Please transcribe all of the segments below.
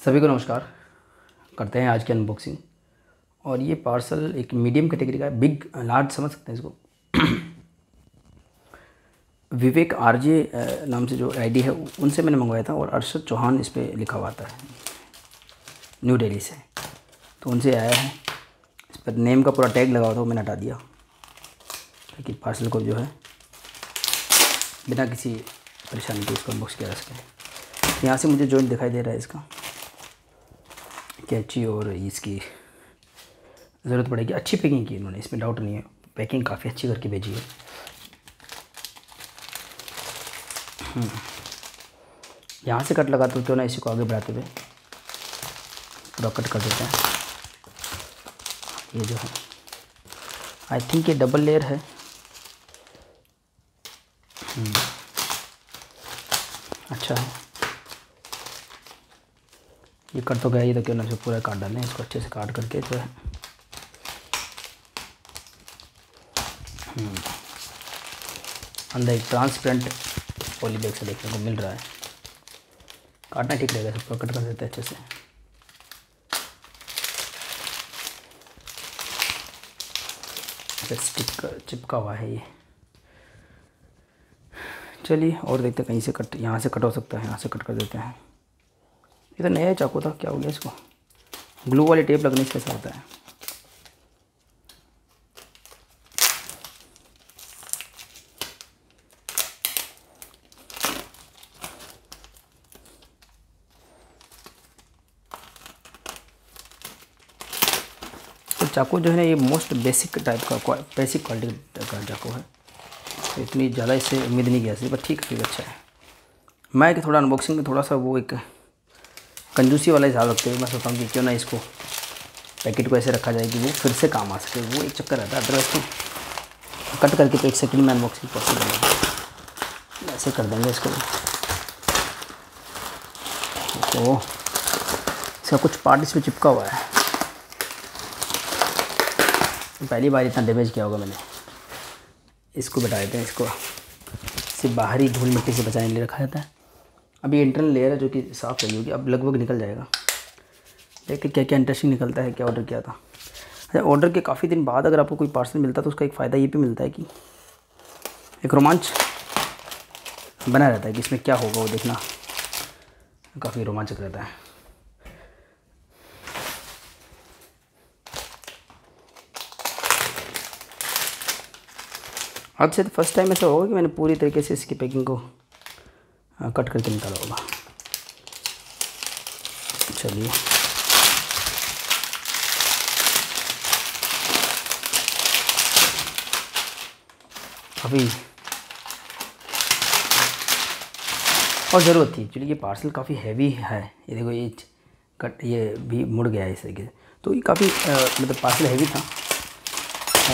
सभी को नमस्कार। करते हैं आज की अनबॉक्सिंग। और ये पार्सल एक मीडियम कैटेगरी का है, बिग लार्ज समझ सकते हैं इसको। विवेक आरजे नाम से जो आईडी है उनसे मैंने मंगवाया था और अरशद चौहान इस पर लिखा हुआ था, न्यू दिल्ली से। तो उनसे आया है, इस पर नेम का पूरा टैग लगा हुआ था, वो मैंने हटा दिया ताकि पार्सल को जो है बिना किसी परेशानी के इसको अनबॉक्स किया जा सके। यहाँ से मुझे जॉइंट दिखाई दे रहा है इसका, कैंची और इसकी ज़रूरत पड़ेगी। अच्छी पैकिंग की इन्होंने, इसमें डाउट नहीं है, पैकिंग काफ़ी अच्छी करके भेजी है। यहाँ से कट लगाते तो ना, इसी को आगे बढ़ाते हुए पूरा कट कर देते हैं। ये जो है आई थिंक ये डबल लेयर है। अच्छा है, ये कट तो गया, ये तो क्यों ना इसे पूरा काट डालें। इसको अच्छे से काट करके जो है अंदर एक ट्रांसपेरेंट पॉली बैग से देखने को मिल रहा है। काटना ठीक रहेगा, सब पूरा कट कर देते हैं अच्छे से। स्टिकर चिपका हुआ है ये। चलिए और देखते हैं, कहीं से कट, यहाँ से कट हो सकता है, यहाँ से कट कर देते हैं। ये तो नया चाकू था, क्या हो गया इसको? ग्लू वाली टेप लगने से कैसा होता है? तो चाकू जो है ना, ये मोस्ट बेसिक टाइप का, बेसिक क्वालिटी का चाकू है। तो इतनी ज़्यादा इससे उम्मीद नहीं किया थी, पर ठीक है, अच्छा है। मैं कि थोड़ा अनबॉक्सिंग में थोड़ा सा वो एक कंजूसी वाला हिसाब रखते हुए मैं सोचता हूँ कि क्यों ना इसको पैकेट को ऐसे रखा जाए कि वो फिर से काम आ सके। वो एक चक्कर रहता है, अदरवाइज तो कट करके तो एक सेकंड में अनबॉक्सिंग पॉसिबल है। ऐसे कर देंगे इसको। तो इसका कुछ पार्ट इसमें चिपका हुआ है। पहली बार इतना डैमेज किया होगा मैंने। इसको बता देते हैं, इसको सिर्फ बाहरी धूल मिट्टी से बचाने के लिए रखा जाता है। अभी इंटरनल लेयर है जो कि साफ़ रही होगी, अब लगभग निकल जाएगा। देखते क्या क्या इंटरेस्टिंग निकलता है। क्या ऑर्डर किया था? अच्छा, ऑर्डर के काफ़ी दिन बाद अगर आपको कोई पार्सल मिलता है तो उसका एक फ़ायदा ये भी मिलता है कि एक रोमांच बना रहता है कि इसमें क्या होगा, वो देखना काफ़ी रोमांचक रहता है। आज से फर्स्ट टाइम ऐसा होगा कि मैंने पूरी तरीके से इसकी पैकिंग को कट करके निकाला होगा। चलिए, अभी और ज़रूरत थी एक्चुअली। ये पार्सल काफ़ी हैवी है। ये देखो, ये कट ये भी मुड़ गया है इस तरीके से। तो ये काफ़ी मतलब पार्सल हैवी था।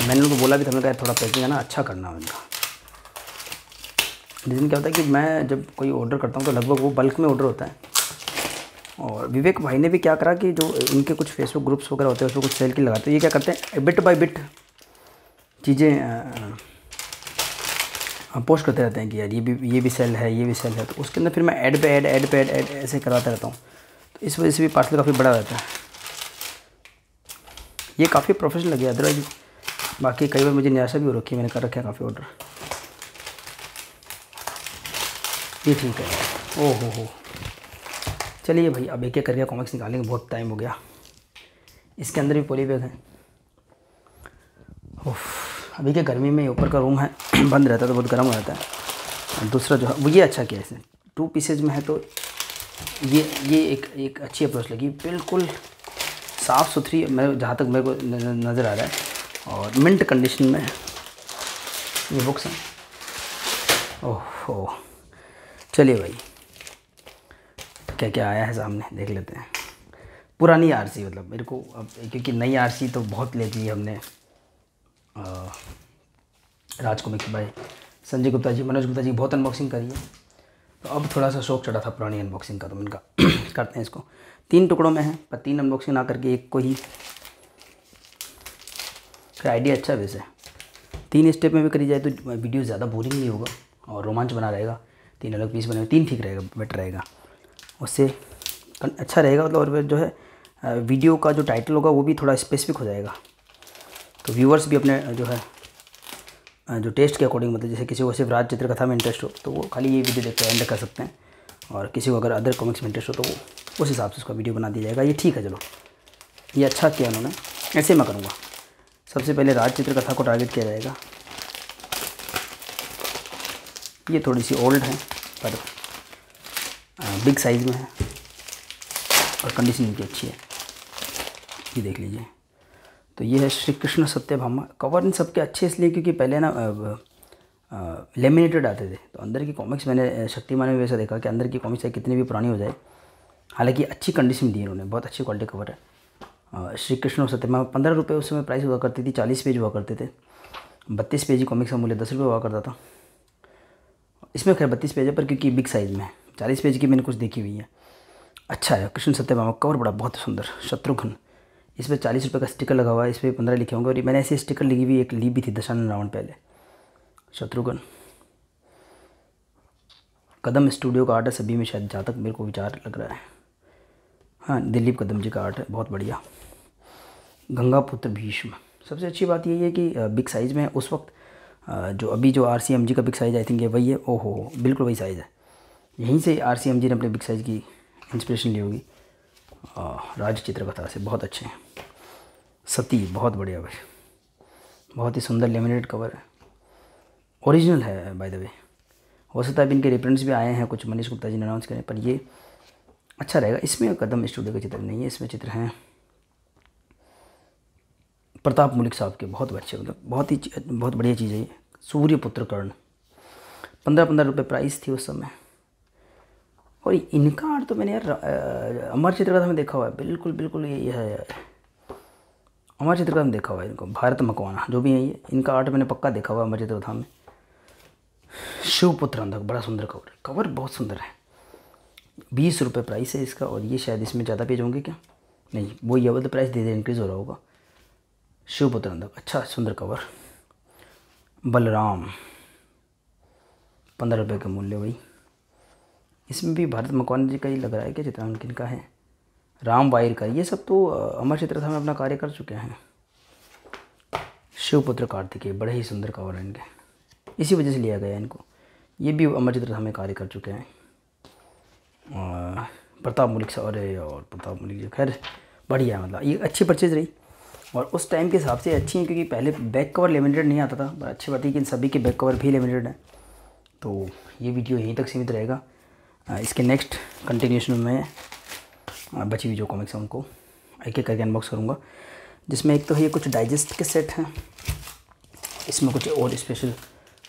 मैंने उनको बोला भी था, मैंने कहा थोड़ा पैकिंग है ना अच्छा करना है उनका। रीज़न क्या होता है कि मैं जब कोई ऑर्डर करता हूँ तो लगभग वो बल्क में ऑर्डर होता है। और विवेक भाई ने भी क्या करा कि जो इनके कुछ फेसबुक ग्रुप्स वगैरह होते हैं उसमें कुछ सेल की लगाते हैं। ये क्या करते हैं, बिट बाय बिट चीज़ें पोस्ट करते रहते हैं कि यार ये भी सेल है, ये भी सेल है। तो उसके अंदर फिर मैं ऐड पे ऐड ऐसे करवाता रहता हूँ। तो इस वजह से भी पार्सल काफ़ी बड़ा रहता है। ये काफ़ी प्रोफेशनल लगे, अदरवाइज बाकी कई बार मुझे निराशा भी हो रखी है। मैंने कर रखा है काफ़ी ऑर्डर। ये ठीक है। ओह हो, चलिए भाई, अब एक एक करके कॉमिक्स निकालेंगे, बहुत टाइम हो गया। इसके अंदर भी पॉली बैग है। अभी के गर्मी में ऊपर का रूम है बंद रहता है तो बहुत गर्म हो जाता है। और दूसरा जो है वो ये अच्छा किया है इसने, 2 पीसेज में है। तो ये एक अच्छी अप्रोच लगी, बिल्कुल साफ़ सुथरी, मैं जहाँ तक मेरे को नज़र आ रहा है। और मिंट कंडीशन में ये बुक्स हैं। ओह, चलिए भाई, क्या क्या आया है सामने देख लेते हैं। पुरानी आरसी, मतलब मेरे को अब, क्योंकि नई आरसी तो बहुत ले ली हमने। राज कॉमिक्स भाई, संजय गुप्ता जी, मनोज गुप्ता जी बहुत अनबॉक्सिंग करी है। तो अब थोड़ा सा शौक चढ़ा था पुरानी अनबॉक्सिंग का, तो मैंने कहा करते हैं इसको। 3 टुकड़ों में है, पर 3 अनबॉक्सिंग ना करके एक को ही। फिर आइडिया अच्छा है वैसे, 3 स्टेप में भी करी जाए तो वीडियो ज़्यादा बोरिंग नहीं होगा और रोमांच बना रहेगा। 3 अलग पीस बने, 3 ठीक रहेगा, बेटर रहेगा। उससे अच्छा रहेगा मतलब, और जो है वीडियो का जो टाइटल होगा वो भी थोड़ा स्पेसिफिक हो जाएगा, तो व्यूअर्स भी अपने जो है जो टेस्ट के अकॉर्डिंग, मतलब जैसे किसी को सिर्फ राज चित्रकथा में इंटरेस्ट हो तो वो खाली ये वीडियो देख कर एंड कर सकते हैं, और किसी को अगर अदर कॉमिक्स में इंटरेस्ट हो तो वो उस हिसाब से उसका वीडियो बना दिया जाएगा। ये ठीक है, चलो ये अच्छा किया उन्होंने, ऐसे मैं करूँगा। सबसे पहले राज चित्रकथा को टारगेट किया जाएगा। ये थोड़ी सी ओल्ड है पर बिग साइज़ में है और कंडीशन इनकी अच्छी है, ये देख लीजिए। तो ये है श्री कृष्ण सत्यभामा। कवर इन सबके अच्छे इसलिए क्योंकि पहले ना लेमिनेटेड आते थे, तो अंदर की कॉमिक्स मैंने शक्तिमान में वैसा देखा कि अंदर की कॉमिक्स कितनी भी पुरानी हो जाए, हालांकि अच्छी कंडीशन दी इन्होंने, बहुत अच्छी क्वालिटी कवर है। श्री कृष्ण सत्यभामा 15 रुपये उस समय प्राइस हुआ करती थी, 40 पेज हुआ करते थे। 32 पेज की कॉमिक्स का मूल्य 10 रुपये हुआ करता था। इसमें खैर 32 पेज है पर क्योंकि बिग साइज़ में है, 40 पेज की मैंने कुछ देखी हुई है। अच्छा है कृष्ण सत्यभामा, कवर बड़ा बहुत सुंदर। शत्रुघ्न, इस पर 40 रुपये का स्टिकर लगा हुआ है, इस पर 15 लिखे होंगे, और मैंने ऐसी स्टिकर लिखी हुई एक ली भी थी दशानन रावण पहले। शत्रुघ्न कदम स्टूडियो का आर्ट है सभी में, शायद जहाँ तक मेरे को विचार लग रहा है। हाँ, दिलीप कदम जी का आर्ट है, बहुत बढ़िया। गंगा पुत्र भीष्म, सबसे अच्छी बात यही है कि बिग साइज़ में उस वक्त जो अभी जो RCMG का बिग साइज़ आई थिंक ये वही है। ओहो, बिल्कुल वही साइज़ है, यहीं से RCMG ने अपने बिग साइज़ की इंस्पिरेशन ली होगी राज चित्रकथा से। बहुत अच्छे हैं। सती, बहुत बढ़िया भाई, बहुत ही सुंदर लेमिनेटेड कवर है, ओरिजिनल है बाय द वे। हो सकता है इनके रिप्रिंट्स भी आए हैं कुछ, मनीष गुप्ता जी ने अनाउंस करें, पर ये अच्छा रहेगा। इसमें कदम स्टूडियो के चित्र नहीं है, इसमें चित्र हैं प्रताप मुलिक साहब के, बहुत अच्छे, मतलब बहुत बढ़िया चीज़ है ये। सूर्यपुत्र कर्ण, 15 रुपये प्राइस थी उस समय। और इनका आर्ट तो मैंने यार अमर चित्रकथा में देखा हुआ है, बिल्कुल ये है, अमर चित्रकथा में देखा हुआ है इनको। भारत मकवाना जो भी है ये, इनका आर्ट मैंने पक्का देखा हुआ है अमर चित्रकथा में। शिवपुत्र अंधक, बड़ा सुंदर कवर है, कवर बहुत सुंदर है। 20 रुपये प्राइस है इसका, और ये शायद इसमें ज़्यादा पेज होंगे क्या, नहीं वो ये वाला प्राइस धीरे इंक्रीज़ हो रहा होगा। शिवपुत्र अंधक, अच्छा सुंदर कवर। बलराम, 15 रुपये का मूल्य वही। इसमें भी भारत मकवाना जी का ही लग रहा है कि चित्रांकन किनका है, राम वायरकर, ये सब तो अमर चित्रकथा में अपना कार्य कर चुके हैं। शिवपुत्र कार्तिकेय, बड़े ही सुंदर कवर है इनके, इसी वजह से लिया गया इनको, ये भी अमर चित्रकथा में कार्य कर चुके हैं। प्रताप मुलिक साहब, और प्रताप मुलिक जी खैर बढ़िया, मतलब ये अच्छी परचेज रही, और उस टाइम के हिसाब से अच्छी है क्योंकि पहले बैक कवर लेमिनेटेड नहीं आता था, पर अच्छी बात है कि इन सभी के बैक कवर भी लेमिनेटेड हैं। तो ये वीडियो यहीं तक सीमित रहेगा। इसके नेक्स्ट कंटिन्यूशन में मैं बची हुई जो कॉमिक्स हैं उनको एक एक करके अनबॉक्स करूँगा, जिसमें एक तो ये कुछ डाइजेस्ट के सेट हैं, इसमें कुछ और स्पेशल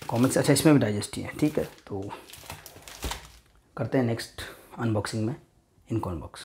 कॉमिक्स, अच्छा इसमें भी डाइजेस्ट ही है, ठीक है। तो करते हैं नेक्स्ट अनबॉक्सिंग में इनको अनबॉक्स।